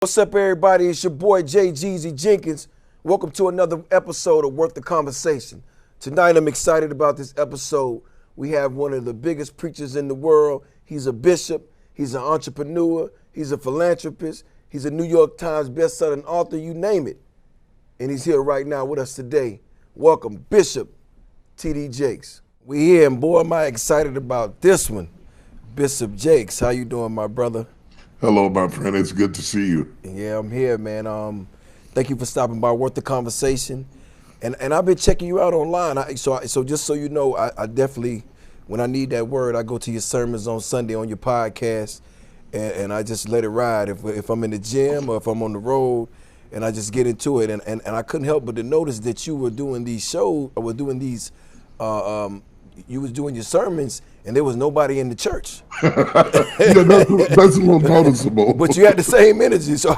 What's up, everybody? It's your boy Jeezy Jenkins. Welcome to another episode of Worth the Conversation. Tonight, I'm excited about this episode. We have one of the biggest preachers in the world. He's a bishop. He's an entrepreneur. He's a philanthropist. He's a New York Times best-selling author, you name it. And he's here right now with us today. Welcome, Bishop T.D. Jakes. We here, and boy, am I excited about this one. Bishop Jakes, how you doing, my brother? Hello, my friend. It's good to see you. Yeah, I'm here, man. Thank you for stopping by. Worth the Conversation, and I've been checking you out online. So just so you know, I definitely, when I need that word, I go to your sermons on Sunday on your podcast, and I just let it ride. If I'm in the gym or if I'm on the road, and I just get into it. And I couldn't help but to notice that you were doing these shows, or were doing these, you was doing your sermons, and there was nobody in the church. Yeah, that's a little noticeable. But you had the same energy, so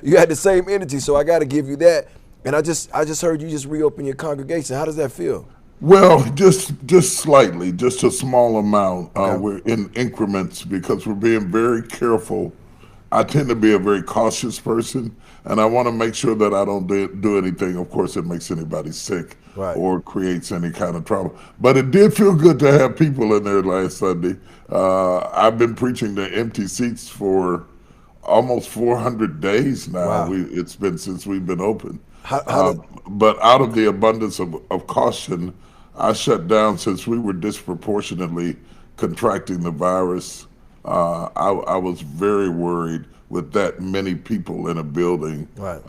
you had the same energy, so I gotta give you that. And I just heard you just reopen your congregation. How does that feel? Well, just slightly, just a small amount. Okay. We're in increments because we're being very careful. I tend to be a very cautious person, and I want to make sure that I don't do anything, of course, that makes anybody sick. Right. Or creates any kind of trouble. But it did feel good to have people in there last Sunday. I've been preaching to empty seats for almost 400 days now. Wow. It's been since we've been open. How But out of the abundance of caution, I shut down since we were disproportionately contracting the virus. I was very worried with that many people in a building, Right.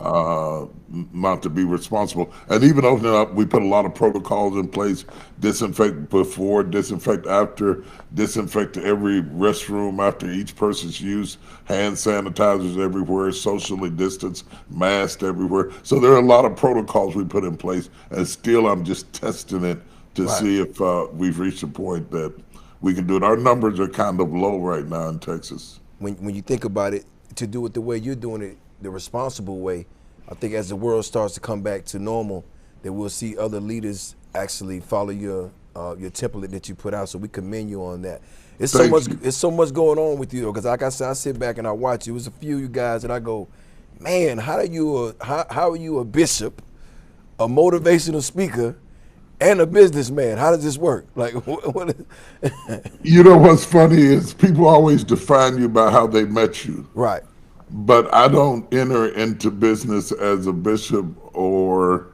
not to be responsible. And even opening up, we put a lot of protocols in place: disinfect before, disinfect after, disinfect every restroom after each person's use, hand sanitizers everywhere, socially distanced, masked everywhere. So there are a lot of protocols we put in place, and still I'm just testing it to Right. see if we've reached a point that we can do it. Our numbers are kind of low right now in Texas. when you think about it, to do it the way you're doing it, the responsible way, I think as the world starts to come back to normal, that we'll see other leaders actually follow your template that you put out. So we commend you on that. It's so Thank much. you. It's so much going on with you, because like I said, I sit back and I watch you. It was a few of you guys, and I go, man, how are you a bishop, a motivational speaker, and a businessman? How does this work? Like, what You know what's funny is people always define you by how they met you. right. But I don't enter into business as a bishop, or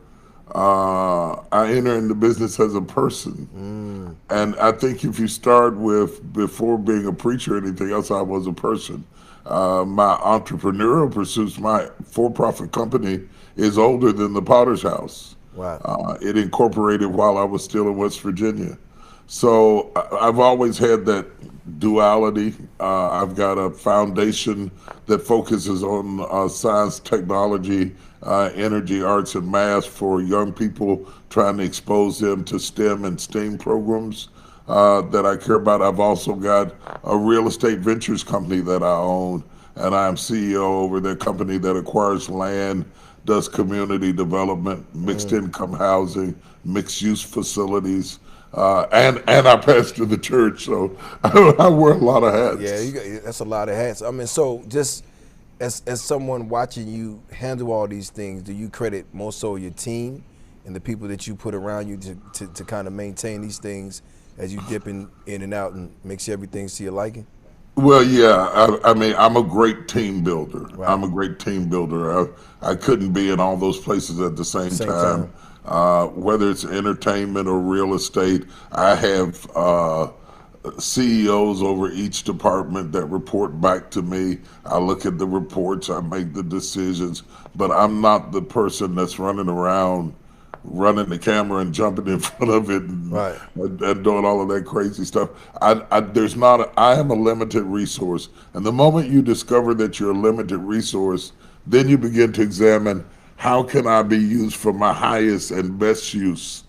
I enter into business as a person. And I think if you start with, before being a preacher or anything else, I was a person. My entrepreneurial pursuits, my for-profit company is older than the Potter's House. Wow. It incorporated while I was still in West Virginia. So I've always had that duality. I've got a foundation that focuses on science, technology, energy, arts, and math for young people, trying to expose them to STEM and STEAM programs that I care about. I've also got a real estate ventures company that I own, and I'm CEO over that company that acquires land, does community development, mixed income housing, mixed use facilities. And I pastor the church, so I wear a lot of hats. Yeah, that's a lot of hats. I mean, so just as someone watching you handle all these things, do you credit more so your team and the people that you put around you to kind of maintain these things as you dip in and out and make sure everything's to your liking? Well, yeah, I mean, I'm a great team builder. Right. I'm a great team builder. I couldn't be in all those places at the same time. Whether it's entertainment or real estate, I have CEOs over each department that report back to me. I look at the reports, I make the decisions, but I'm not the person that's running around, running the camera and jumping in front of it and, Right. and doing all of that crazy stuff. I am a limited resource. And the moment you discover that you're a limited resource, then you begin to examine, how can I be used for my highest and best use?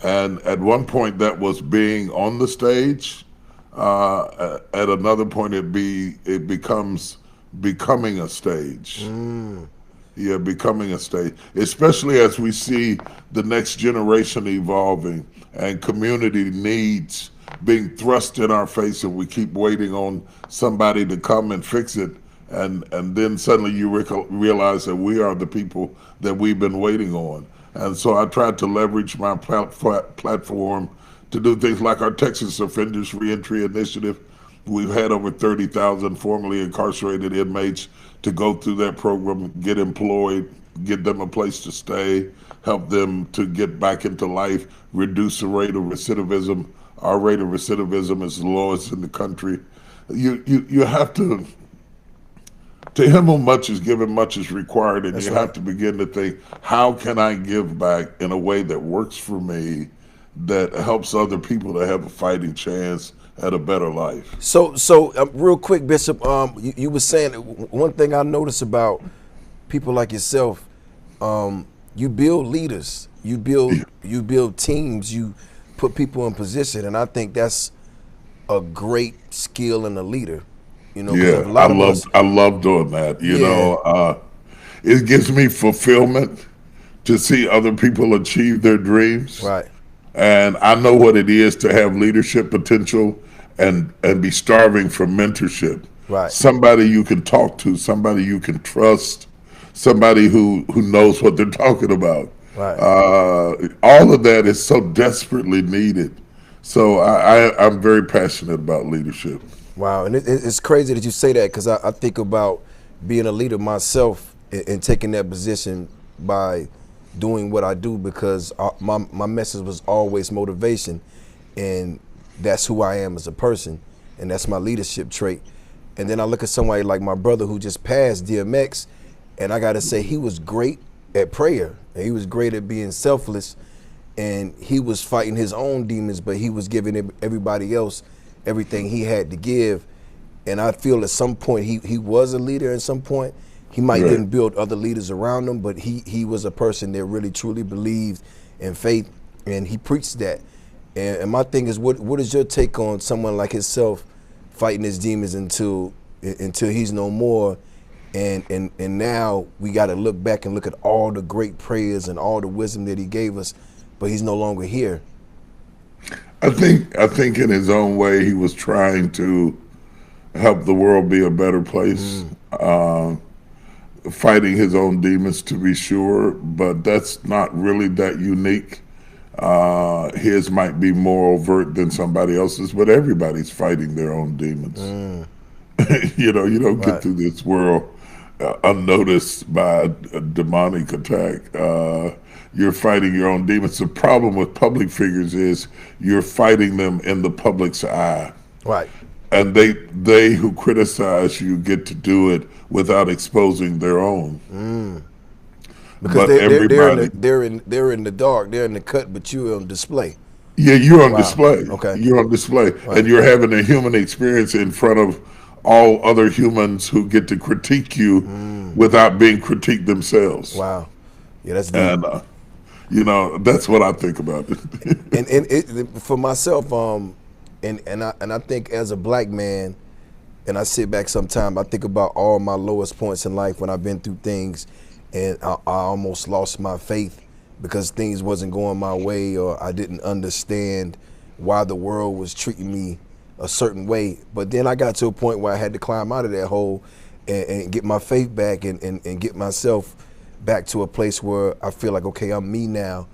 And at one point that was being on the stage. At another point it becomes becoming a stage. Yeah, becoming a state, especially as we see the next generation evolving and community needs being thrust in our face, and we keep waiting on somebody to come and fix it. and then suddenly you realize that we are the people that we've been waiting on. And so I tried to leverage my platform to do things like our Texas Offenders Reentry Initiative. We've had over 30,000 formerly incarcerated inmates to go through that program, get employed, get them a place to stay, help them to get back into life, reduce the rate of recidivism. Our rate of recidivism is the lowest in the country. You have to him who much is given, much is required, and That's you right. have to begin to think, how can I give back in a way that works for me, that helps other people to have a fighting chance at a better life? So real quick, Bishop, you were saying one thing I noticed about people like yourself, you build leaders, you build teams, you put people in position, and I think that's a great skill in a leader. You know, because a Yeah, lot of us, I love doing that. yeah, It gives me fulfillment to see other people achieve their dreams. right, And I know what it is to have leadership potential and be starving for mentorship. right, Somebody you can talk to, somebody you can trust, somebody who knows what they're talking about. right. All of that is so desperately needed. So I'm very passionate about leadership. Wow, and it's crazy that you say that because I think about being a leader myself and taking that position by doing what I do because my message was always motivation, and that's who I am as a person, and that's my leadership trait. And then I look at somebody like my brother who just passed, DMX, and I gotta say he was great at prayer, and he was great at being selfless, and he was fighting his own demons, but he was giving everybody else everything he had to give. And I feel at some point he was a leader. At some point he might Right. didn't build other leaders around him, but he was a person that really truly believed in faith, and he preached that. And my thing is, what is your take on someone like himself fighting his demons until he's no more, and now we got to look back and look at all the great prayers and all the wisdom that he gave us, but he's no longer here. I think in his own way he was trying to help the world be a better place, fighting his own demons to be sure, but that's not really that unique. His might be more overt than somebody else's, but everybody's fighting their own demons. You don't get Right. through this world unnoticed by a demonic attack. You're fighting your own demons. The problem with public figures is you're fighting them in the public's eye. Right. And they who criticize you get to do it without exposing their own. Because But everybody, they're in the dark, they're in the cut, but you're on display. yeah, you're on Wow. display. Okay. You're on display, Right. and you're having a human experience in front of all other humans who get to critique you without being critiqued themselves. Wow. Yeah, that's deep. And that's what I think about it. And for myself, and I think as a black man, and I sit back sometime, I think about all my lowest points in life when I've been through things, and I almost lost my faith because things wasn't going my way, or I didn't understand why the world was treating me a certain way. But then I got to a point where I had to climb out of that hole and get my faith back and get myself back to a place where I feel like, okay, I'm me now.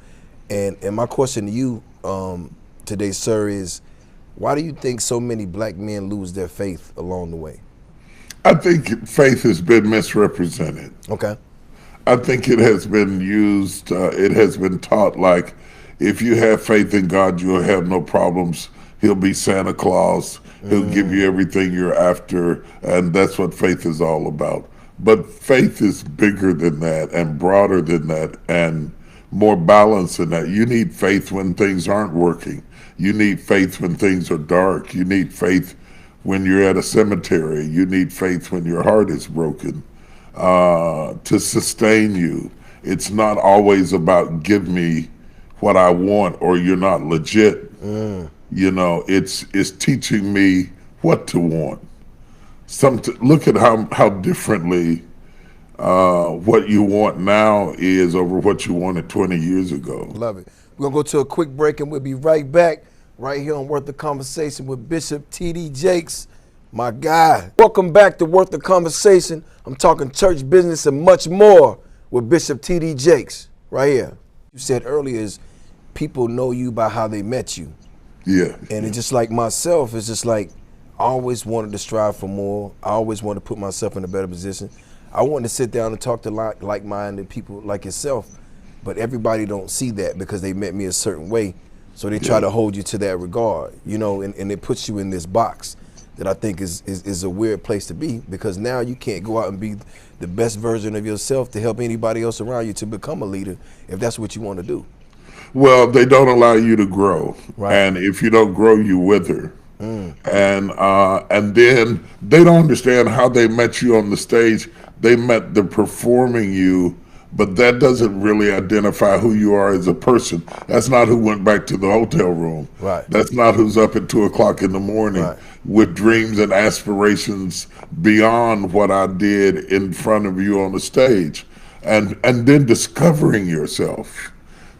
And my question to you today, sir, is why do you think so many black men lose their faith along the way? I think faith has been misrepresented. Okay. I think it has been used, it has been taught like, if you have faith in God, you'll have no problems. He'll be Santa Claus. He'll give you everything you're after. And that's what faith is all about. But faith is bigger than that and broader than that and more balanced than that. You need faith when things aren't working. You need faith when things are dark. You need faith when you're at a cemetery. You need faith when your heart is broken. To sustain you. It's not always about give me what I want or you're not legit. It's teaching me what to want. Look at how differently what you want now is over what you wanted 20 years ago. Love it. We're going to go to a quick break and we'll be right back right here on Worth the Conversation with Bishop T.D. Jakes. My guy. Welcome back to Worth the Conversation. I'm talking church business and much more with Bishop T.D. Jakes right here. You said earlier is people know you by how they met you. Yeah. And it's just like myself, it's just like I always wanted to strive for more. I always wanted to put myself in a better position. I wanted to sit down and talk to like-minded people like yourself, but everybody don't see that because they met me a certain way. So they try to hold you to that regard, you know, and it puts you in this box that I think is a weird place to be, because now you can't go out and be the best version of yourself to help anybody else around you to become a leader if that's what you want to do. Well, they don't allow you to grow, Right. and if you don't grow, you wither. And then they don't understand how they met you on the stage. They met the performing you, but that doesn't really identify who you are as a person. That's not who went back to the hotel room. Right. That's not who's up at 2 o'clock in the morning Right. with dreams and aspirations beyond what I did in front of you on the stage. And then discovering yourself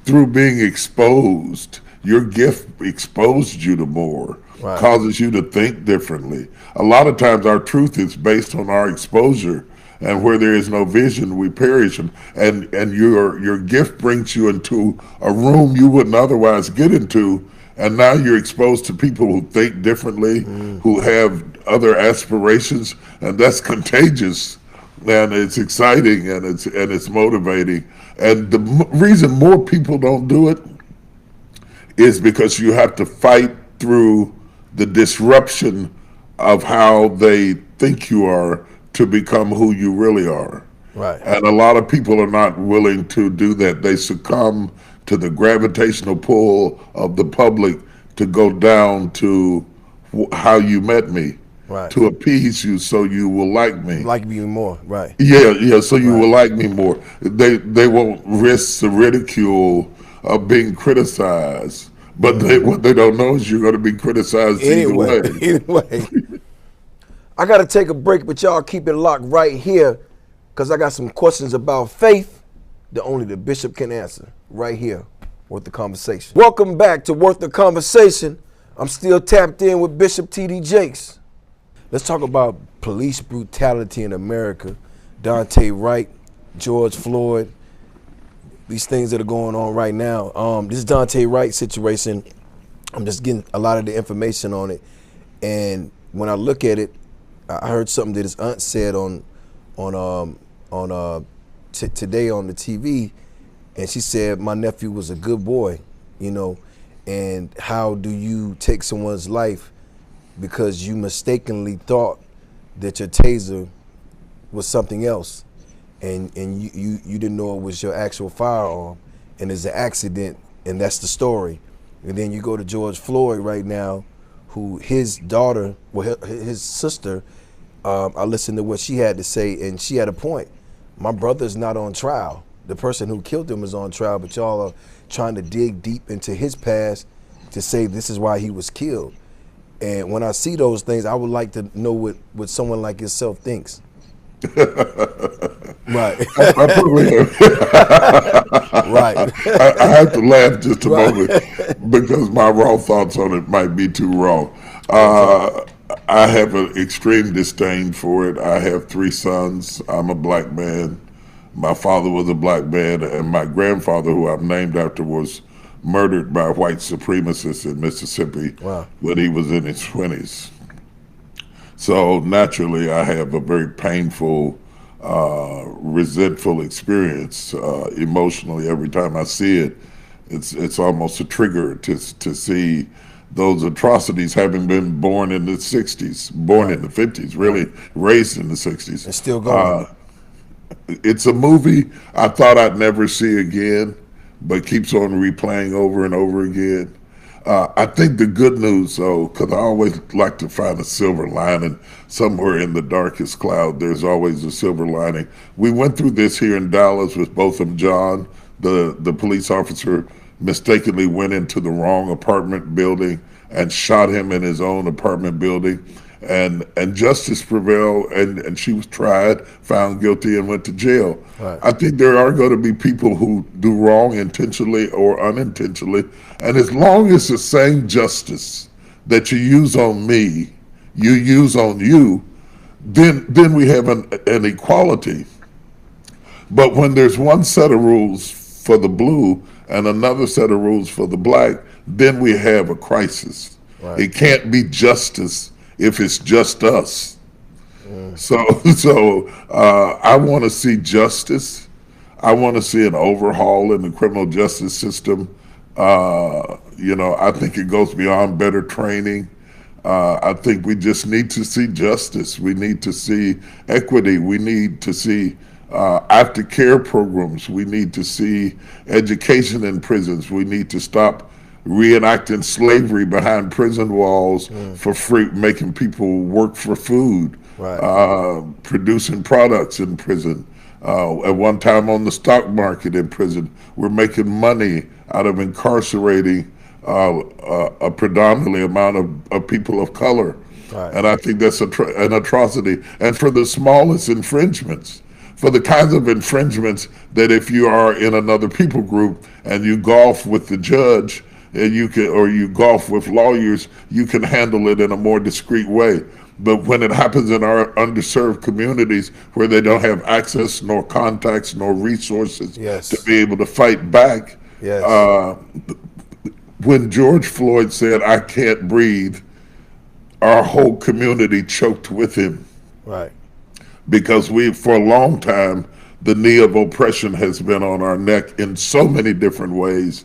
through being exposed. Your gift exposed you to more, Right. causes you to think differently. A lot of times our truth is based on our exposure, and where there is no vision, we perish. And your gift brings you into a room you wouldn't otherwise get into, and now you're exposed to people who think differently, who have other aspirations, and that's contagious. And it's exciting, and it's motivating. And the reason more people don't do it is because you have to fight through the disruption of how they think you are to become who you really are. Right. And a lot of people are not willing to do that. They succumb to the gravitational pull of the public to go down to how you met me, Right. to appease you so you will like me. Like me more. Right. Yeah, so you will like me more. They won't risk the ridicule of being criticized. But what they don't know is you're going to be criticized either way. Anyway. I got to take a break, but y'all keep it locked right here, because I got some questions about faith that only the bishop can answer right here. Worth the Conversation. Welcome back to Worth the Conversation. I'm still tapped in with Bishop T.D. Jakes. Let's talk about police brutality in America. Dante Wright, George Floyd, these things that are going on right now. This Dante Wright situation, I'm just getting a lot of the information on it. And when I look at it, I heard something that his aunt said on today on the TV, and she said my nephew was a good boy, you know. And how do you take someone's life because you mistakenly thought that your taser was something else, and you didn't know it was your actual firearm, and it's an accident, and that's the story. And then you go to George Floyd right now, who his daughter, well, his sister, I listened to what she had to say, and she had a point. My brother's not on trial. The person who killed him is on trial, but y'all are trying to dig deep into his past to say this is why he was killed. And when I see those things, I would like to know what someone like yourself thinks. Right. Right. I have to laugh just a moment because my raw thoughts on it might be too raw. I have an extreme disdain for it. I have 3 sons. I'm a black man. My father was a black man, and my grandfather, who I'm named after, was murdered by white supremacists in Mississippi when he was in his 20s. So naturally, I have a very painful, resentful experience emotionally every time I see it. It's almost a trigger to see those atrocities, having been born in the 60s, born in the 50s, really raised in the 60s. It's still going. It's a movie I thought I'd never see again, but keeps on replaying over and over again. I think the good news, though, because I always like to find a silver lining somewhere in the darkest cloud, there's always a silver lining. We went through this here in Dallas with Botham Jean. The police officer mistakenly went into the wrong apartment building and shot him in his own apartment building. And justice prevailed, and she was tried, found guilty, and went to jail. Right. I think there are going to be people who do wrong intentionally or unintentionally, and as long as the same justice that you use on me, you use on you, then we have an equality. But when there's one set of rules for the blue and another set of rules for the black, then we have a crisis. Right. It can't be justice if it's just us. So, I want to see justice. I want to see an overhaul in the criminal justice system. I think it goes beyond better training. I think we just need to see justice. We need to see equity. We need to see aftercare programs. We need to see education in prisons. We need to stop reenacting slavery behind prison walls for free, making people work for food, producing products in prison. At one time on the stock market in prison, we're making money out of incarcerating a predominantly amount of people of color. Right. And I think that's an atrocity. And for the smallest infringements, for the kinds of infringements that if you are in another people group and you golf with the judge, and you golf with lawyers, you can handle it in a more discreet way. But when it happens in our underserved communities where they don't have access, nor contacts, nor resources to be able to fight back, when George Floyd said, "I can't breathe," our whole community choked with him. Right. Because for a long time, the knee of oppression has been on our neck in so many different ways.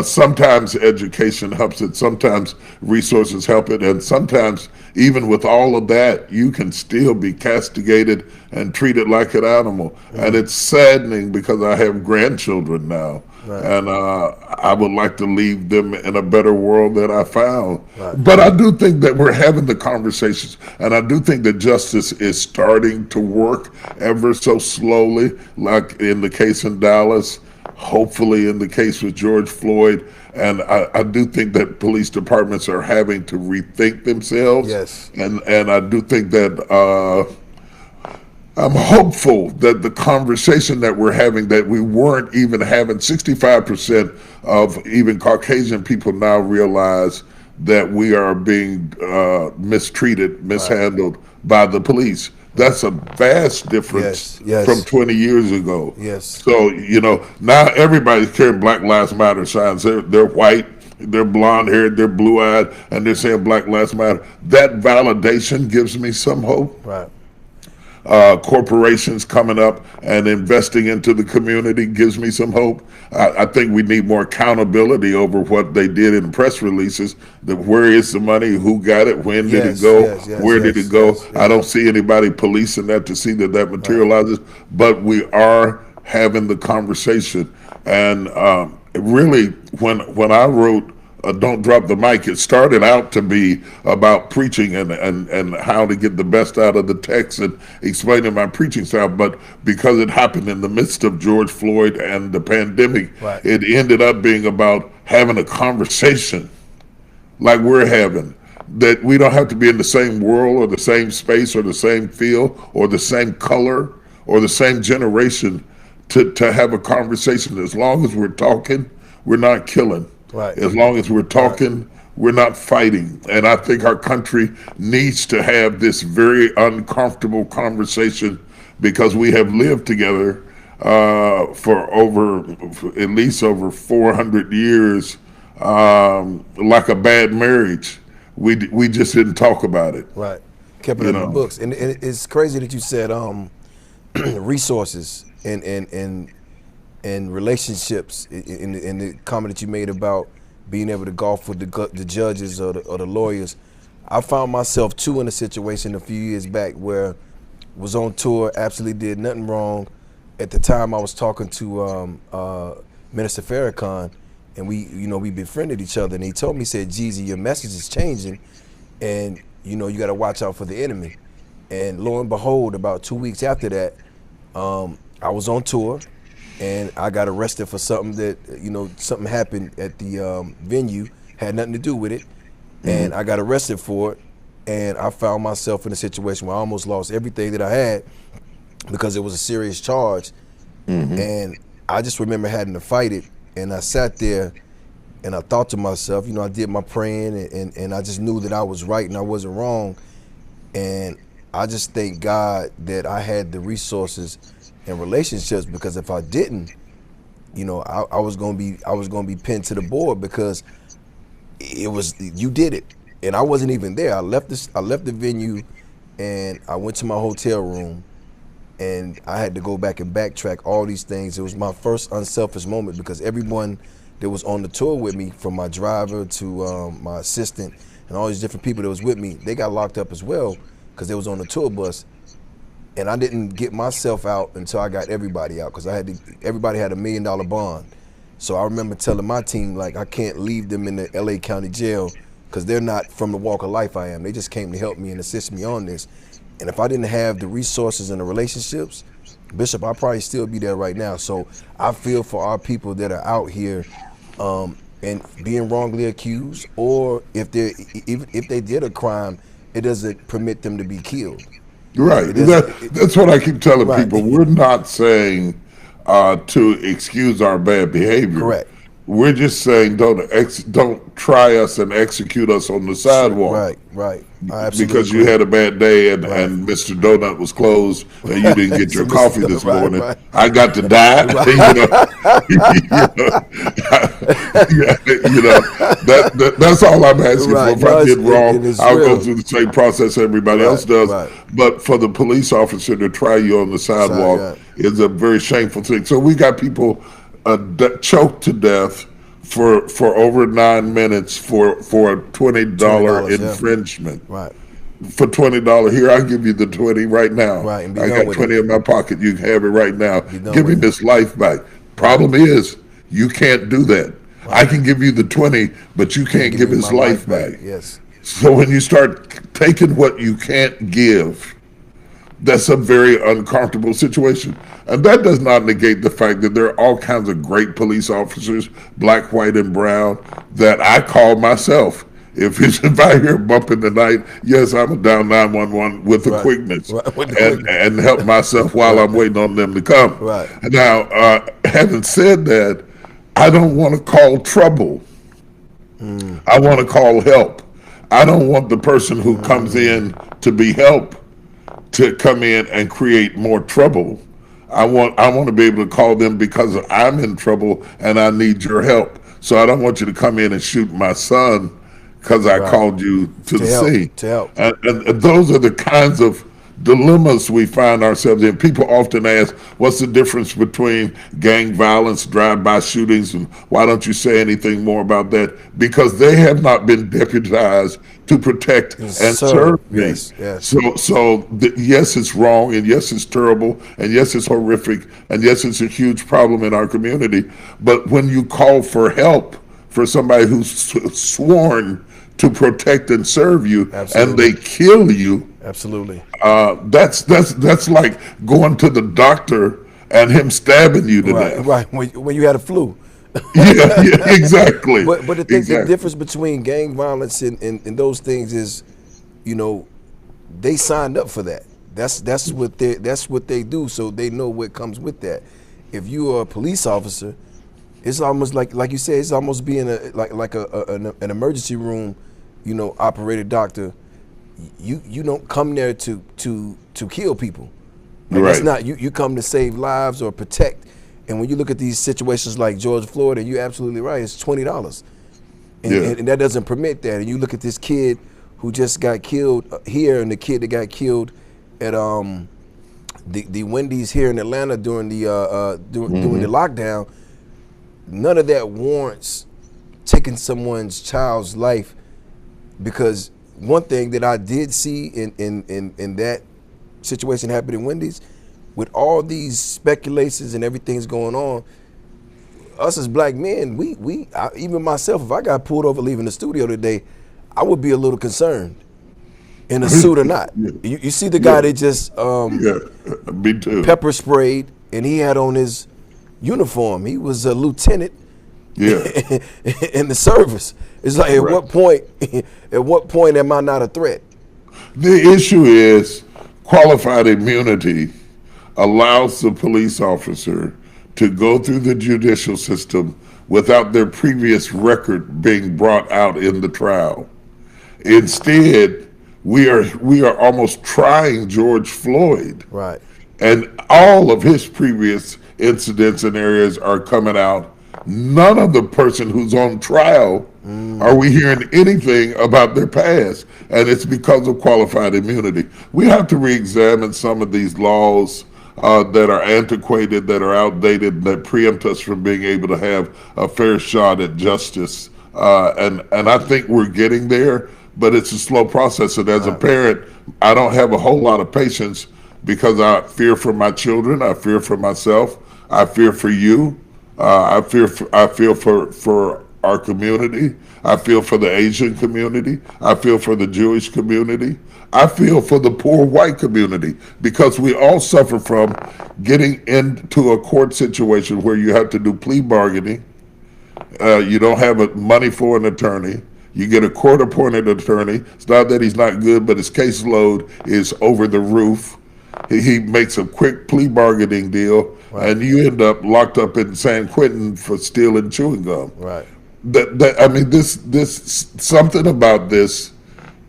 Sometimes education helps it, sometimes resources help it, and sometimes even with all of that, you can still be castigated and treated like an animal. And it's saddening because I have grandchildren now. Right. And I would like to leave them in a better world than I found. Right. But I do think that we're having the conversations, and I do think that justice is starting to work ever so slowly, like in the case in Dallas, hopefully in the case with George Floyd. And I do think that police departments are having to rethink themselves. Yes. And I do think that I'm hopeful that the conversation that we're having, that we weren't even having, 65% of even Caucasian people now realize that we are being mistreated, mishandled by the police. That's a vast difference from 20 years ago. Yes. So, now everybody's carrying Black Lives Matter signs. They're white, they're blonde haired, they're blue eyed, and they're saying Black Lives Matter. That validation gives me some hope. Right. Corporations coming up and investing into the community gives me some hope. I think we need more accountability over what they did in press releases. Where is the money? Who got it? When did it go? Where did it go? I don't see anybody policing that to see that materializes. Right. But we are having the conversation. And really, when I wrote Don't Drop the Mic, it started out to be about preaching and how to get the best out of the text and explaining my preaching style. But because it happened in the midst of George Floyd and the pandemic, it ended up being about having a conversation like we're having, that we don't have to be in the same world or the same space or the same field or the same color or the same generation to have a conversation. As long as we're talking, we're not killing. Right. As long as we're talking, we're not fighting. And I think our country needs to have this very uncomfortable conversation because we have lived together for at least over 400 years, like a bad marriage. We just didn't talk about it. Right. Kept it in the books. And it's crazy that you said resources and relationships in the comment that you made about being able to golf with the judges or the lawyers. I found myself too in a situation a few years back where I was on tour, absolutely did nothing wrong. At the time I was talking to Minister Farrakhan, and we befriended each other, and he told me, he said, "Jeezy, your message is changing, and you got to watch out for the enemy." And lo and behold, about 2 weeks after that, I was on tour, and I got arrested for something that, something happened at the venue, had nothing to do with it, and I got arrested for it, and I found myself in a situation where I almost lost everything that I had because it was a serious charge, and I just remember having to fight it, and I sat there, and I thought to myself, I did my praying, and I just knew that I was right and I wasn't wrong, And I just thank God that I had the resources and relationships, because if I didn't, I was gonna be pinned to the board, because it was, you did it, and I wasn't even there. I left the venue, and I went to my hotel room, and I had to go back and backtrack all these things. It was my first unselfish moment, because everyone that was on the tour with me, from my driver to my assistant and all these different people that was with me, they got locked up as well because they was on the tour bus. And I didn't get myself out until I got everybody out, because everybody had $1 million bond. So I remember telling my team, like, I can't leave them in the LA County jail, because they're not from the walk of life I am. They just came to help me and assist me on this. And if I didn't have the resources and the relationships, Bishop, I'd probably still be there right now. So I feel for our people that are out here and being wrongly accused, or if they did a crime, it doesn't permit them to be killed. Right. That's what I keep telling people. We're not saying to excuse our bad behavior. Correct. We're just saying don't try us and execute us on the sidewalk. Right. Because you had a bad day and Mr. Donut was closed and you didn't get your coffee this morning. I got to die. That's all I'm asking for. If I did wrong, I'll go through the same process everybody else does. But for the police officer to try you on the sidewalk is a very shameful thing. So we got people choked to death for over 9 minutes for a $20 infringement. Right. For $20, here, I'll give you the 20 right now. Right. And I got 20 in my pocket. You can have it right now. Give me this life back. Problem is, you can't do that. I can give you the 20, but you can't give his life back. Yes. So when you start taking what you can't give, that's a very uncomfortable situation. And that does not negate the fact that there are all kinds of great police officers, black, white, and brown, that I call myself. If I hear a bump in the night, yes, I'm a down 911 with the quickness and help myself while I'm waiting on them to come. Right. Now, having said that, I don't want to call trouble. I want to call help. I don't want the person who comes in to be help to come in and create more trouble. I want to be able to call them because I'm in trouble and I need your help. So I don't want you to come in and shoot my son because I called you to the scene. To help. And those are the kinds of dilemmas we find ourselves in. People often ask, what's the difference between gang violence, drive-by shootings, and why don't you say anything more about that? Because they have not been deputized to protect and serve me. Yes. Yes, it's wrong, and yes, it's terrible, and yes, it's horrific, and yes, it's a huge problem in our community. But when you call for help for somebody who's sworn to protect and serve you, and they kill you, that's like going to the doctor and him stabbing you to death. Right, when you had a flu. yeah, exactly. But the difference between gang violence and those things is, they signed up for that. That's what they do, so they know what comes with that. If you are a police officer, it's almost like you said, it's almost being an emergency room, operated doctor. You don't come there to kill people. Like, that's not you come to save lives or protect. And when you look at these situations like George Floyd, and you're absolutely right, it's $20, and that doesn't permit that. And you look at this kid who just got killed here, and the kid that got killed at the Wendy's here in Atlanta during the lockdown. None of that warrants taking someone's child's life, because one thing that I did see in that situation happened in Wendy's, with all these speculations and everything's going on, us as black men, even myself, if I got pulled over leaving the studio today, I would be a little concerned, in a suit or not. You see the guy that just me too. Pepper sprayed, and he had on his uniform. He was a lieutenant in the service. It's like, at what point am I not a threat? The issue is qualified immunity allows the police officer to go through the judicial system without their previous record being brought out in the trial. Instead, we are almost trying George Floyd, Right. and all of his previous incidents and areas are coming out. None of the person who's on trial are we hearing anything about their past, and it's because of qualified immunity. We have to re-examine some of these laws that are antiquated, that are outdated, that preempt us from being able to have a fair shot at justice. And I think we're getting there, but it's a slow process. And as a parent, I don't have a whole lot of patience because I fear for my children, I fear for myself, I fear for you, I feel for our community. I feel for the Asian community. I feel for the Jewish community. I feel for the poor white community because we all suffer from getting into a court situation where you have to do plea bargaining. You don't have money for an attorney. You get a court-appointed attorney. It's not that he's not good, but his caseload is over the roof. He makes a quick plea bargaining deal, and you end up locked up in San Quentin for stealing chewing gum. Right. I mean, this something about this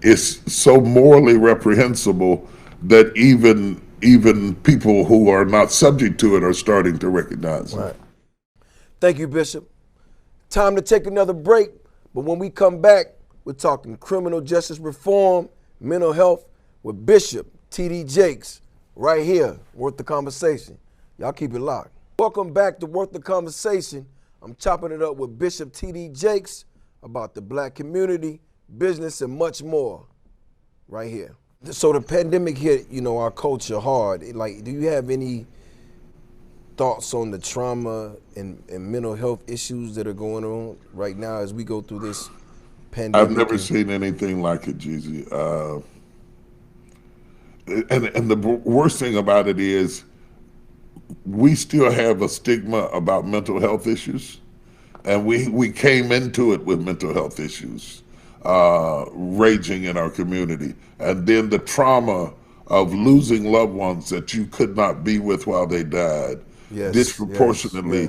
is so morally reprehensible that even people who are not subject to it are starting to recognize it. Right. Thank you, Bishop. Time to take another break, but when we come back, we're talking criminal justice reform, mental health with Bishop T.D. Jakes right here, Worth the Conversation. Y'all keep it locked. Welcome back to Worth the Conversation. I'm chopping it up with Bishop T.D. Jakes about the black community, business, and much more right here. So the pandemic hit, our culture hard. Like, do you have any thoughts on the trauma and mental health issues that are going on right now as we go through this pandemic? I've never seen anything like it, Jeezy. And the worst thing about it is we still have a stigma about mental health issues, and we came into it with mental health issues raging in our community, and then the trauma of losing loved ones that you could not be with while they died, disproportionately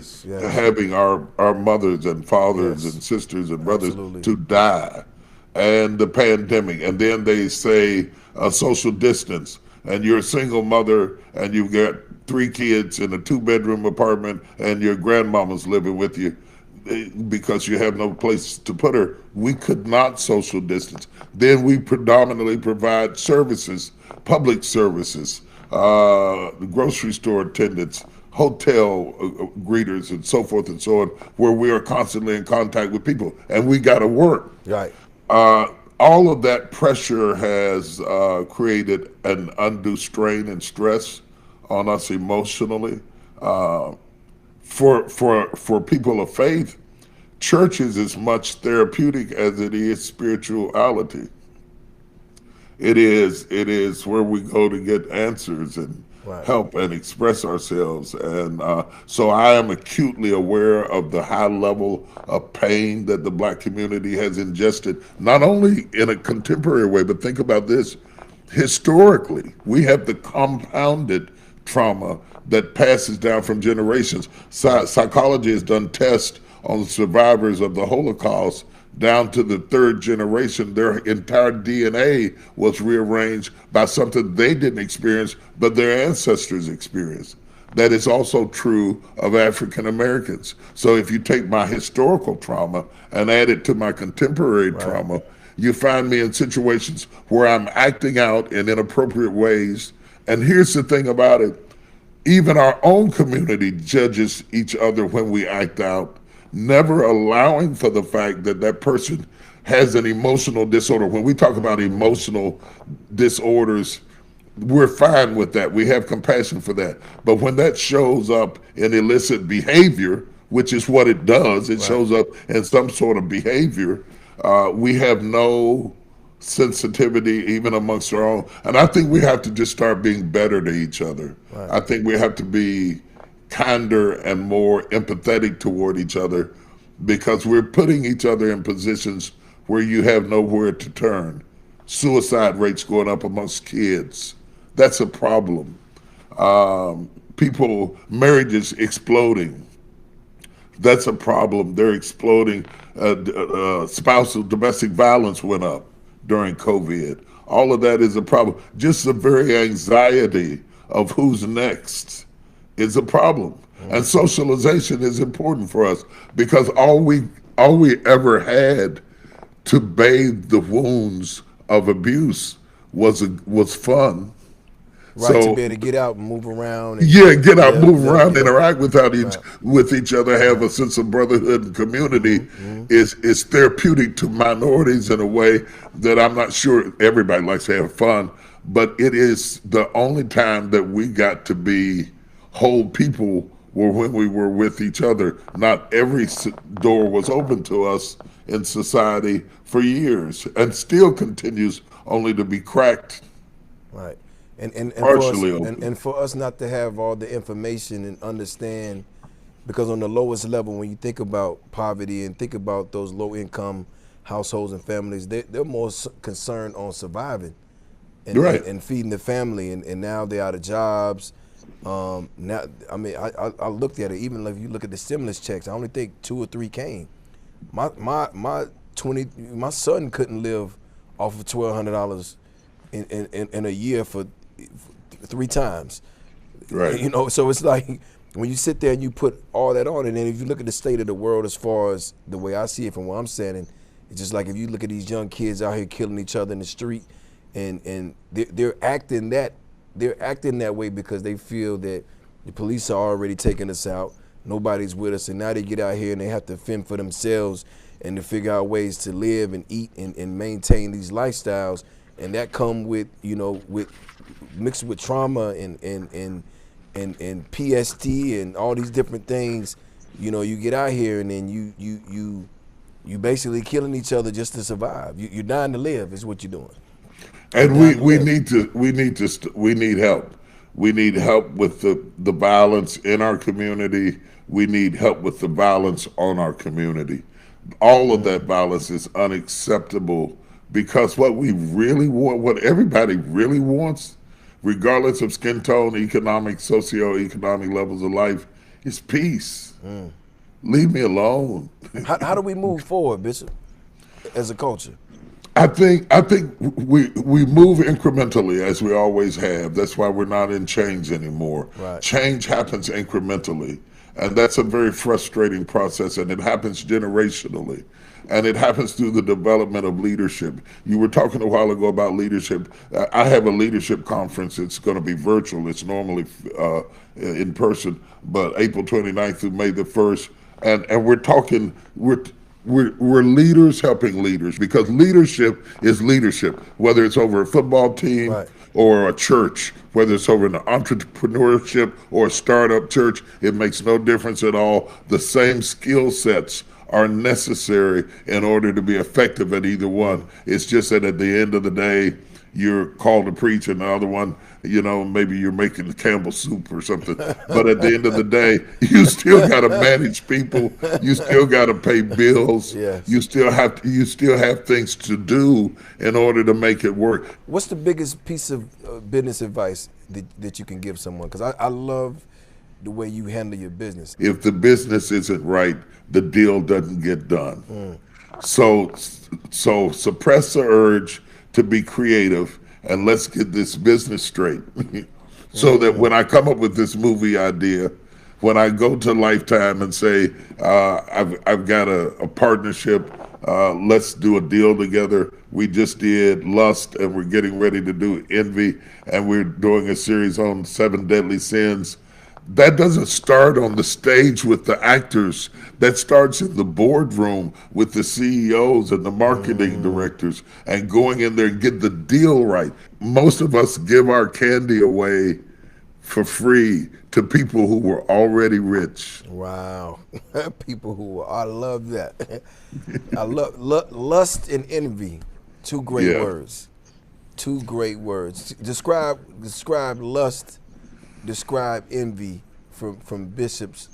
having our mothers and fathers and sisters and brothers to die, and the pandemic, and then they say social distance, and you're a single mother and you've got 3 kids in a 2-bedroom apartment and your grandmama's living with you because you have no place to put her. We could not social distance. Then we predominantly provide services, public services, grocery store attendants, hotel greeters, and so forth and so on, where we are constantly in contact with people, and we got to work. Right. All of that pressure has created an undue strain and stress on us emotionally. For people of faith, church is as much therapeutic as it is spirituality. It is where we go to get answers and help and express ourselves. And so I am acutely aware of the high level of pain that the black community has ingested, not only in a contemporary way, but think about this. Historically, we have the compounded trauma that passes down from generations. Psychology has done tests on survivors of the Holocaust down to the 3rd generation. Their entire DNA was rearranged by something they didn't experience, but their ancestors experienced. That is also true of African Americans. So if you take my historical trauma and add it to my contemporary trauma, you find me in situations where I'm acting out in inappropriate ways. And here's the thing about it. Even our own community judges each other when we act out, never allowing for the fact that that person has an emotional disorder. When we talk about emotional disorders, we're fine with that. We have compassion for that. But when that shows up in illicit behavior, which is what it does, it shows up in some sort of behavior, we have no sensitivity even amongst our own. And I think we have to just start being better to each other. I think we have to be kinder and more empathetic toward each other, because we're putting each other in positions where you have nowhere to turn. Suicide rates going up amongst kids. That's a problem. Marriages exploding. That's a problem. They're exploding. Spousal domestic violence went up during COVID. all of that is a problem. Just the very anxiety of who's next is a problem. And socialization is important for us because all we ever had to bathe the wounds of abuse was fun. Right, to So be able to get out and move around and yeah, get out, live, move live, around, yeah. interact Right. with each other, have a sense of brotherhood and community is therapeutic to minorities in a way that I'm not sure everybody likes to have fun, but it is the only time that we got to be whole people were when we were with each other. Not every door was open to us in society for years, and still continues only to be cracked, Right. And for us partially open. and for us not to have all the information and understand, because on the lowest level, when you think about poverty and think about those low income households and families, they're more concerned on surviving Right. and feeding the family, and now they're out of jobs. Now, I mean, I looked at it. Even if you look at the stimulus checks, I only think 2 or 3 came. My son couldn't live off of $1,200 in a year for 3 times. Right. You know, so it's like when you sit there and you put all that on, and then if you look at the state of the world as far as the way I see it from what I'm saying, it's just like if you look at these young kids out here killing each other in the street, and they're acting that way because they feel that the police are already taking us out, nobody's with us, and now they get out here and they have to fend for themselves and to figure out ways to live and eat and maintain these lifestyles, and that come with, you know, with mixed with trauma and PST and all these different things. You know, you get out here and then you basically killing each other just to survive. You're dying to live is what you're doing. And You're dying to we live. need help. We need help with the violence in our community. We need help with the violence on our community. All of that violence is unacceptable because what we really want, what everybody really wants, regardless of skin tone, economic, socioeconomic levels of life, is peace. Leave me alone. How do we move forward, Bishop, as a culture? I think we move incrementally as we always have. That's why we're not in change anymore. Right. Change happens incrementally, and that's a very frustrating process, and it happens generationally. And it happens through the development of leadership. You were talking a while ago about leadership. I have a leadership conference. It's going to be virtual. It's normally in person, but April 29th through May the 1st. And we're leaders helping leaders because leadership is leadership, whether it's over a football team Right. or a church, whether it's over an entrepreneurship or a startup church, it makes no difference at all. The same skill sets are necessary in order to be effective at either one. It's just that at the end of the day, you're called to preach, and the other one, you know, maybe you're making the Campbell soup or something. But at the end of the day, you still got to manage people. You still got to pay bills. Yes. You still have things to do in order to make it work. What's the biggest piece of business advice that you can give someone? Because I love the way you handle your business. If the business isn't right, the deal doesn't get done. So suppress the urge to be creative and let's get this business straight. So that when I come up with this movie idea, when I go to Lifetime and say, I've got a partnership, let's do a deal together. We just did Lust and we're getting ready to do Envy, and we're doing a series on 7 Deadly Sins. That doesn't start on the stage with the actors. That starts in the boardroom with the CEOs and the marketing directors and going in there and get the deal right. Most of us give our candy away for free to people who were already rich. Wow. People who, I love that. I love lust and envy. 2 great Yeah. words. 2 great words. Describe lust, describe envy from Bishop's.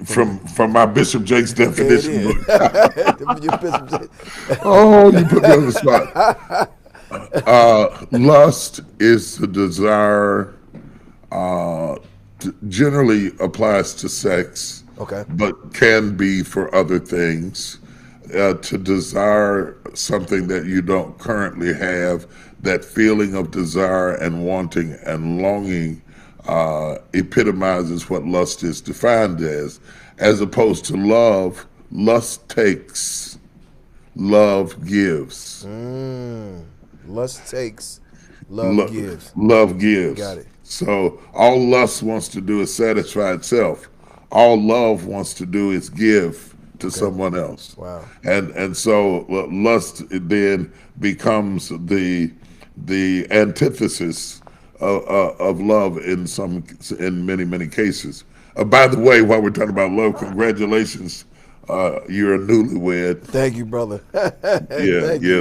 From my Bishop Jake's There it definition is. book. Your Bishop. Oh, you put me on the spot. Lust is the desire, generally applies to sex, Okay. but can be for other things. to desire something that you don't currently have. That feeling of desire and wanting and longing epitomizes what lust is defined as opposed to love. Lust takes, love gives. Lust takes, love gives. Love gives. Got it. So all lust wants to do is satisfy itself. All love wants to do is give to someone else. Wow. And so lust then becomes the antithesis of love in many cases. By the way, while we're talking about love, congratulations. You're a newlywed. Thank you, brother. Yeah,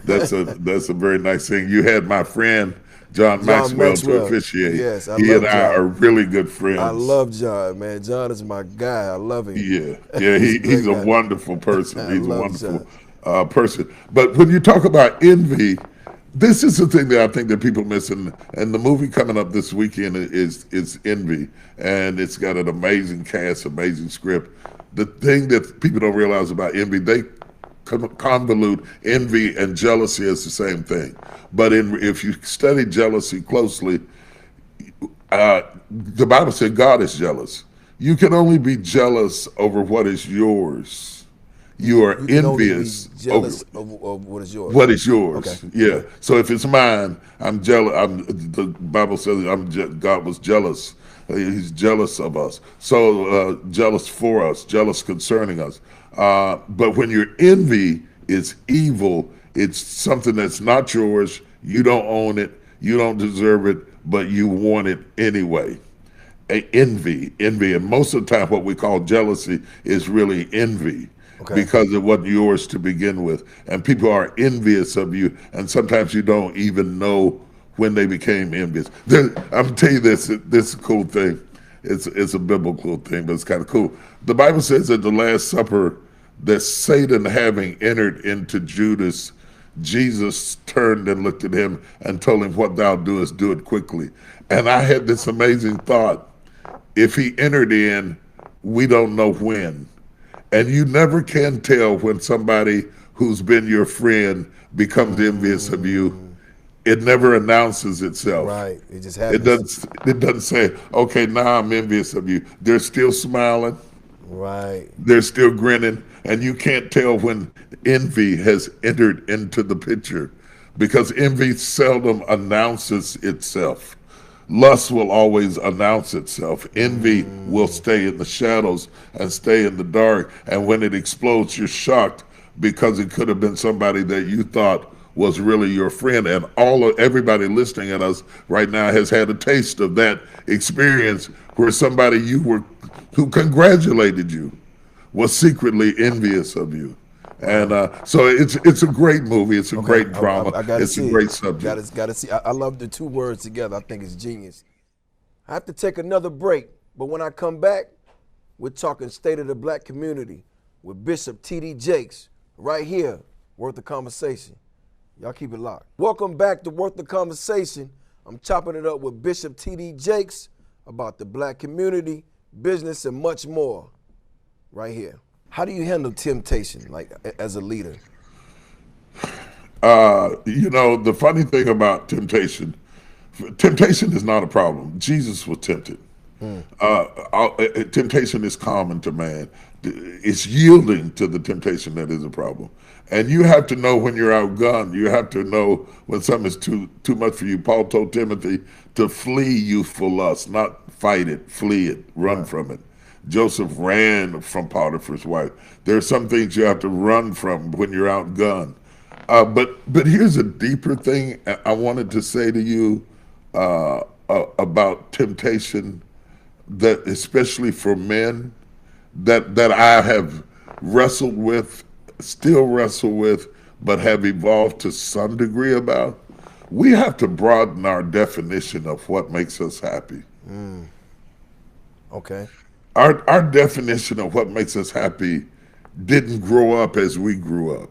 that's a very nice thing. You had my friend John Maxwell to officiate. Yes, he and I are really good friends. I love John, man. John is my guy. I love him. Yeah, he's a wonderful person. He's a wonderful person. But when you talk about envy, this is the thing that I think that people miss, and the movie coming up this weekend is Envy, and it's got an amazing cast, amazing script. The thing that people don't realize about envy, they convolute envy and jealousy as the same thing. But if you study jealousy closely, the Bible said God is jealous. You can only be jealous over what is yours. You are envious jealous of what is yours. What is yours? Okay. Yeah. So if it's mine, I'm jealous. The Bible says God was jealous. He's jealous of us. So jealous for us, jealous concerning us. But when your envy is evil, it's something that's not yours. You don't own it. You don't deserve it, but you want it anyway. Envy. And most of the time what we call jealousy is really envy. Okay. Because it wasn't yours to begin with. And people are envious of you, and sometimes you don't even know when they became envious. I'm gonna tell you this is a cool thing. It's a biblical thing, but it's kind of cool. The Bible says at the Last Supper that Satan, having entered into Judas, Jesus turned and looked at him and told him, "What thou doest, do it quickly." And I had this amazing thought. If he entered in, we don't know when. And you never can tell when somebody who's been your friend becomes envious of you. It never announces itself. Right. It just happens. It doesn't say, okay, now I'm envious of you. They're still smiling. Right. They're still grinning. And you can't tell when envy has entered into the picture, because envy seldom announces itself. Lust will always announce itself. Envy will stay in the shadows and stay in the dark. And when it explodes, you're shocked because it could have been somebody that you thought was really your friend. And everybody listening at us right now has had a taste of that experience where somebody who congratulated you was secretly envious of you. And so it's a great movie. It's a great drama. It's a great subject. Got to see. I love the two words together. I think it's genius. I have to take another break, but when I come back, we're talking state of the black community with Bishop T.D. Jakes right here. Worth the conversation. Y'all keep it locked. Welcome back to Worth the Conversation. I'm chopping it up with Bishop T.D. Jakes about the black community, business, and much more right here. How do you handle temptation, like as a leader? The funny thing about temptation is not a problem. Jesus was tempted. Temptation is common to man. It's yielding to the temptation that is a problem. And you have to know when you're outgunned. You have to know when something is too much for you. Paul told Timothy to flee youthful lust, not fight it, flee it, run from it. Joseph ran from Potiphar's wife. There are some things you have to run from when you're outgunned. But here's a deeper thing I wanted to say to you about temptation, that especially for men, that I have wrestled with, still wrestle with, but have evolved to some degree about. We have to broaden our definition of what makes us happy. Okay. Our definition of what makes us happy didn't grow up as we grew up.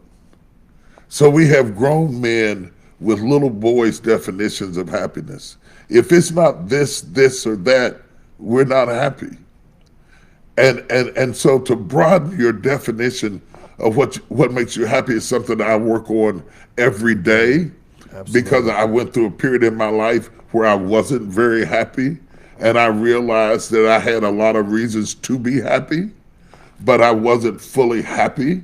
So we have grown men with little boys' definitions of happiness. If it's not this, or that, we're not happy. And so to broaden your definition of what makes you happy is something I work on every day, because Absolutely. I went through a period in my life where I wasn't very happy, and I realized that I had a lot of reasons to be happy, but I wasn't fully happy.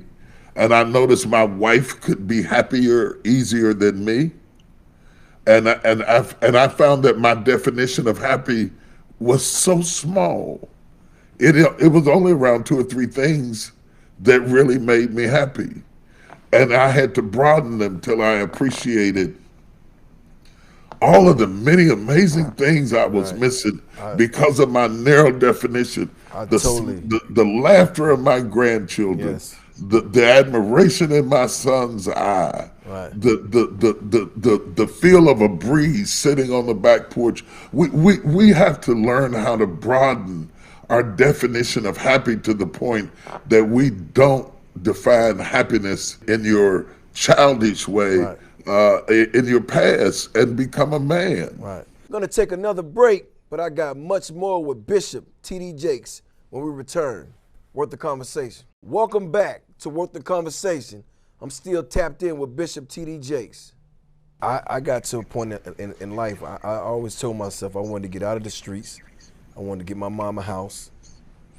And I noticed my wife could be happier easier than me. And I found that my definition of happy was so small. It was only around two or three things that really made me happy. And I had to broaden them till I appreciated all of the many amazing things I was Right. missing I because of my narrow definition. I The, totally the laughter of my grandchildren, yes. the admiration in my son's eye, Right. the feel of a breeze sitting on the back porch. We have to learn how to broaden our definition of happy to the point that we don't define happiness in your childish way, Right. in your past, and become a man. Right. I'm gonna take another break, but I got much more with Bishop T.D. Jakes when we return. Worth the conversation. Welcome back to Worth the Conversation. I'm still tapped in with Bishop T.D. Jakes. I got to a point in life, I always told myself I wanted to get out of the streets. I wanted to get my mom a house.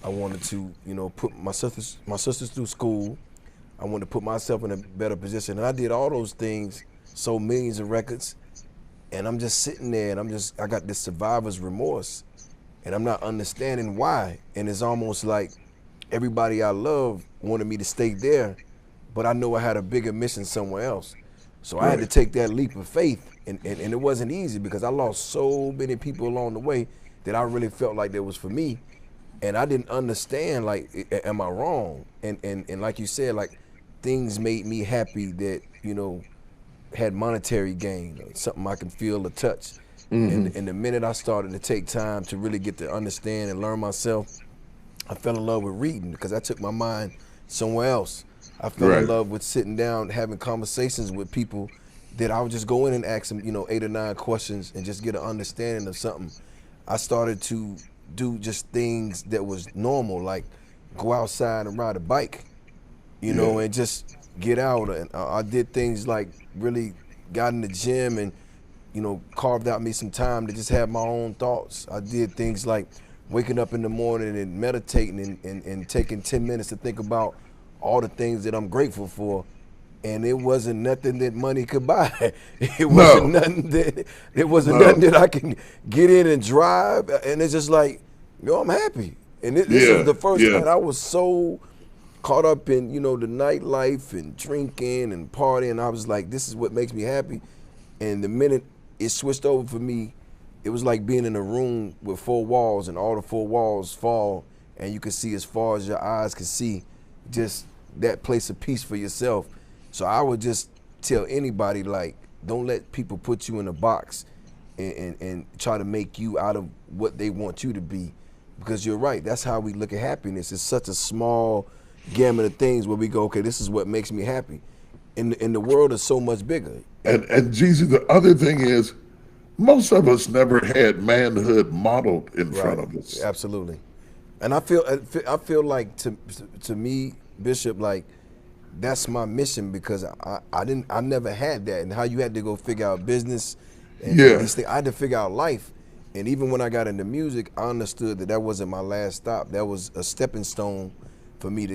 I wanted to, put my sisters through school. I wanted to put myself in a better position. And I did all those things, sold millions of records. And I'm just sitting there and I got this survivor's remorse. And I'm not understanding why. And it's almost like everybody I love wanted me to stay there, but I know I had a bigger mission somewhere else. So I had to Right. take that leap of faith. And it wasn't easy because I lost so many people along the way that I really felt like that was for me. And I didn't understand, like, am I wrong? And like you said, like, things made me happy that, had monetary gain, or something I can feel or touch. And the minute I started to take time to really get to understand and learn myself, I fell in love with reading because I took my mind somewhere else. I fell in Right. love with sitting down, having conversations with people that I would just go in and ask them, 8 or 9 questions and just get an understanding of something. I started to do just things that was normal, like go outside and ride a bike, Yeah. and just get out. And I did things like really got in the gym and, carved out me some time to just have my own thoughts. I did things like waking up in the morning and meditating and taking 10 minutes to think about all the things that I'm grateful for. And it wasn't nothing that money could buy. It wasn't No. nothing No. that I can get in and drive. And it's just like, I'm happy. And this is Yeah. the first Yeah. time I was so caught up in, the nightlife and drinking and partying. I was like, this is what makes me happy. And the minute it switched over for me, it was like being in a room with 4 walls and all the 4 walls fall and you can see as far as your eyes can see, just that place of peace for yourself. So I would just tell anybody, like, don't let people put you in a box and try to make you out of what they want you to be. Because you're right, that's how we look at happiness. It's such a small gamut of things where we go, okay, this is what makes me happy. And the world is so much bigger. And Jeezy, the other thing is, most of us never had manhood modeled in front of us. Absolutely. And I feel like to me, Bishop, like, that's my mission because I never had that. And how you had to go figure out business and Yeah. these things. I had to figure out life. And even when I got into music, I understood that wasn't my last stop. That was a stepping stone for me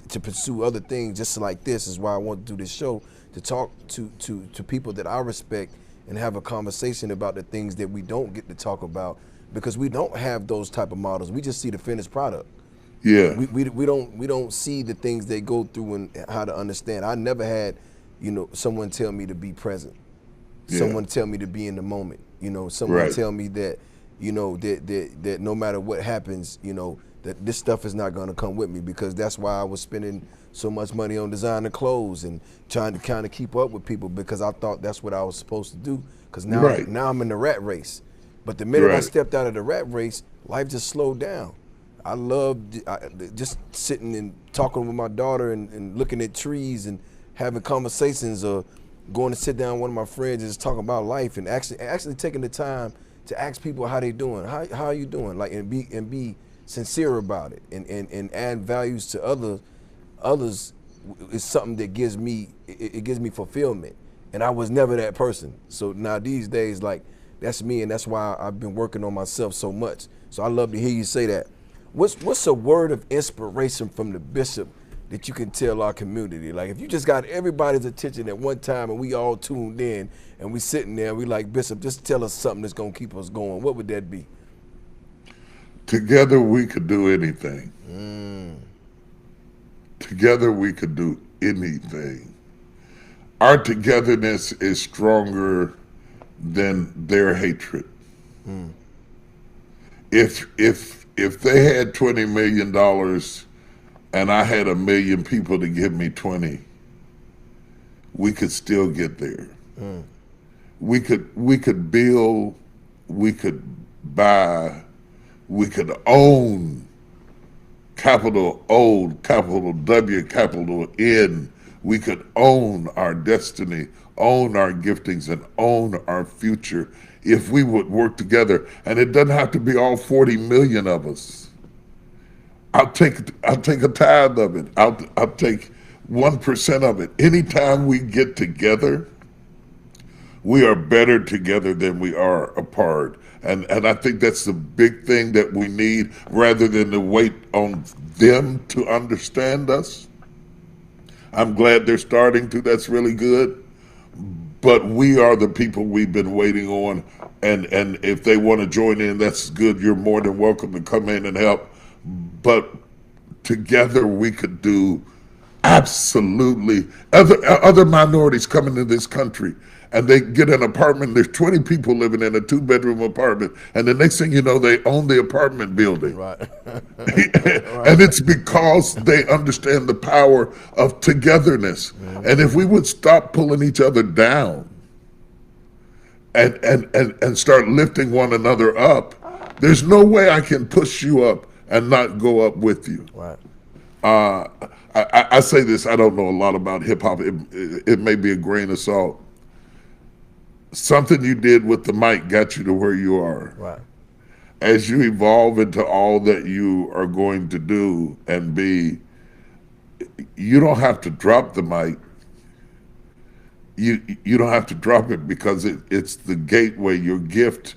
to pursue other things. Just like this is why I want to do this show, to talk to people that I respect and have a conversation about the things that we don't get to talk about because we don't have those type of models. We just see the finished product. Yeah. We don't see the things they go through and how to understand. I never had, someone tell me to be present. Yeah. Someone tell me to be in the moment. Someone Right. tell me that, that no matter what happens, that this stuff is not gonna come with me, because that's why I was spending so much money on designer clothes and trying to kind of keep up with people because I thought that's what I was supposed to do. Because now, Right. now I'm in the rat race. But the minute I Right. stepped out of the rat race, life just slowed down. I loved just sitting and talking with my daughter and looking at trees and having conversations, or going to sit down with one of my friends and just talking about life, and actually taking the time to ask people how they doing, how are you doing, like, and be sincere about it, and add values to others is something that gives me it gives me fulfillment, and I was never that person. So now these days, like, that's me, and that's why I've been working on myself so much. So I love to hear you say that. What's a word of inspiration from the bishop that you can tell our community? Like, if you just got everybody's attention at one time and we all tuned in and we sitting there, we like, Bishop, just tell us something that's gonna keep us going. What would that be? Together we could do anything. Together we could do anything. Our togetherness is stronger than their hatred. If they had $20 million and I had 1 million people to give me 20, we could still get there. We could build, we could buy, we could own, capital O, capital W, capital N. We could own our destiny, own our giftings, and own our future if we would work together. And it doesn't have to be all 40 million of us. I'll take a tithe of it. I'll take 1% of it. Anytime we get together, we are better together than we are apart. And I think that's the big thing that we need, rather than to wait on them to understand us. I'm glad they're starting to. That's really good. But we are the people we've been waiting on. And if they want to join in, that's good. You're more than welcome to come in and help. But together we could do absolutely. Other minorities come into this country and they get an apartment. There's 20 people living in a 2-bedroom apartment, and the next thing you know, they own the apartment building. Right. And it's because they understand the power of togetherness. And if we would stop pulling each other down and start lifting one another up, there's no way I can push you up and not go up with you. Right. I say this, I don't know a lot about hip hop. It may be a grain of salt. Something you did with the mic got you to where you are. Right. As you evolve into all that you are going to do and be, you don't have to drop the mic. You don't have to drop it, because it's the gateway, your gift.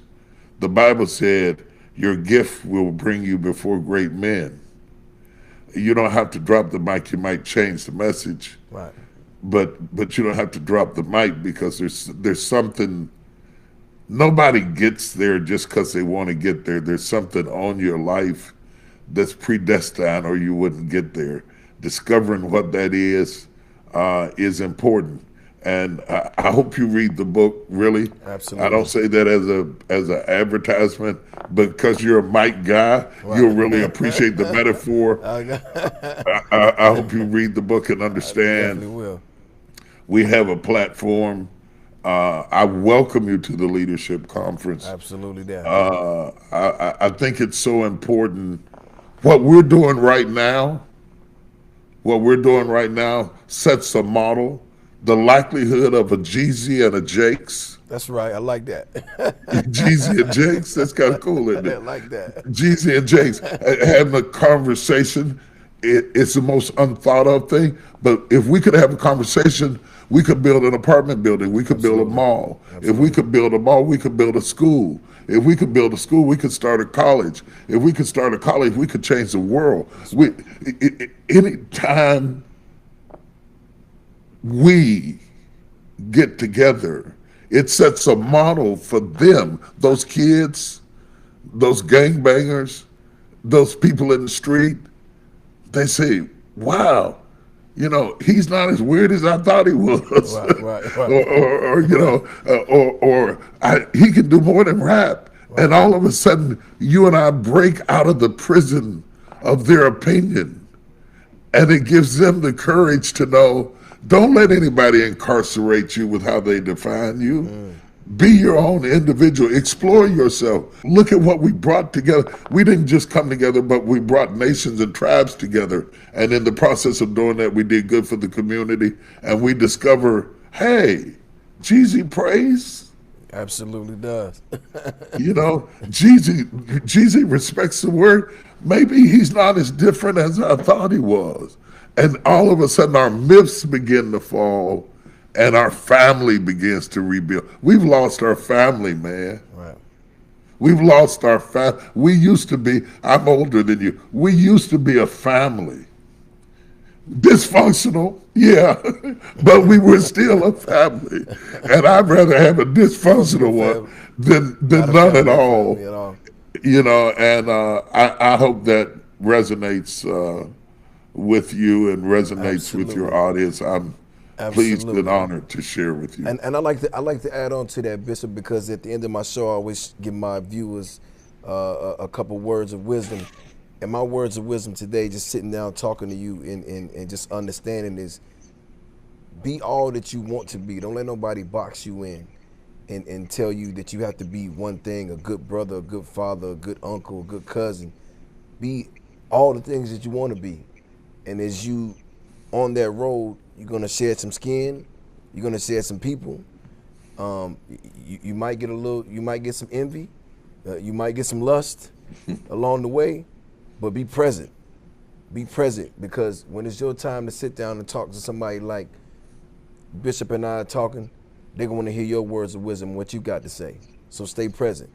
The Bible said your gift will bring you before great men. You don't have to drop the mic. You might change the message. Right. But you don't have to drop the mic, because there's something. Nobody gets there just because they want to get there. There's something on your life that's predestined, or you wouldn't get there. Discovering what that is important. And I hope you read the book, really. Absolutely. I don't say that as an advertisement, but because you're a mic guy, right, you'll really appreciate the metaphor. I hope you read the book and understand. I definitely will. We have a platform. I welcome you to the Leadership Conference. Absolutely, Dan. I think it's so important. What we're doing right now sets a model. The likelihood of a Jeezy and a Jakes. That's right. I like that. Jeezy and Jakes. That's kind of cool, isn't it? I like that. Jeezy and Jakes having a conversation. It's the most unthought of thing. But if we could have a conversation, we could build an apartment building. We could build a mall. Absolutely. If we could build a mall, we could build a school. If we could build a school, we could start a college. If we could start a college, we could change the world. Anytime we get together, it sets a model for them, those kids, those gangbangers, those people in the street. They say, wow, he's not as weird as I thought he was. Right. or he can do more than rap. Right. And all of a sudden, you and I break out of the prison of their opinion. And it gives them the courage to know, don't let anybody incarcerate you with how they define you. Be your own individual. Explore yourself. Look at what we brought together. We didn't just come together, but we brought nations and tribes together. And in the process of doing that, we did good for the community. And we discover, hey, Jeezy prays. Absolutely does. Jeezy respects the word. Maybe he's not as different as I thought he was. And all of a sudden our myths begin to fall and our family begins to rebuild. We've lost our family, man. Right. We've lost our family. We used to be, I'm older than you, we used to be a family. Dysfunctional, yeah, but we were still a family. And I'd rather have a dysfunctional one than none at all. You know, and I hope that resonates with you and resonates with your audience. I'm pleased and honored to share with you. And I like to add on to that, Bishop, because at the end of my show, I always give my viewers a couple words of wisdom. And my words of wisdom today, just sitting down talking to you and just understanding is, be all that you want to be. Don't let nobody box you in and tell you that you have to be one thing: a good brother, a good father, a good uncle, a good cousin. Be all the things that you want to be. And as you on that road, you're gonna shed some skin, you're gonna shed some people. You might get you might get some envy, you might get some lust along the way, but be present. Be present, because when it's your time to sit down and talk to somebody like Bishop and I are talking, they're gonna want to hear your words of wisdom, what you got to say. So stay present.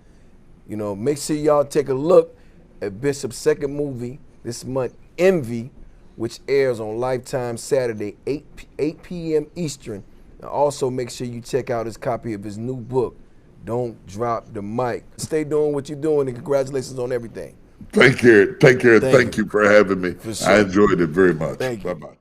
You know, make sure y'all take a look at Bishop's second movie this month, Envy, which airs on Lifetime Saturday, 8 p.m. Eastern. And also make sure you check out his copy of his new book, Don't Drop the Mic. Stay doing what you're doing, and congratulations on everything. Take care. Thank you for having me. For sure. I enjoyed it very much. Thank you. Bye-bye.